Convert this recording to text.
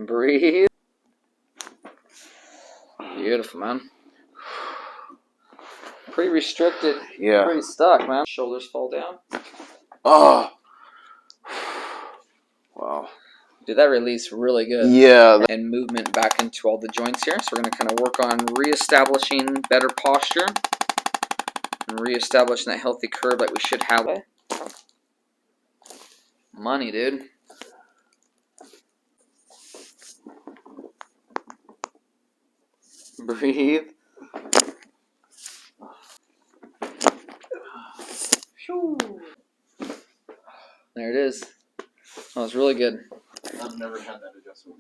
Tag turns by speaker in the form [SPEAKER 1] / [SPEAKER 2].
[SPEAKER 1] Breathe. Beautiful, man. Pretty restricted.
[SPEAKER 2] Yeah.
[SPEAKER 1] Pretty stuck, man. Shoulders fall down.
[SPEAKER 2] Oh. Wow.
[SPEAKER 1] Dude, that release really good.
[SPEAKER 2] Yeah.
[SPEAKER 1] And movement back into all the joints here. So we're going to kind of work on reestablishing better posture. And reestablishing that healthy curve like we should have. Money, dude. Breathe. There it is. That was really good.
[SPEAKER 2] I've never had that adjustment.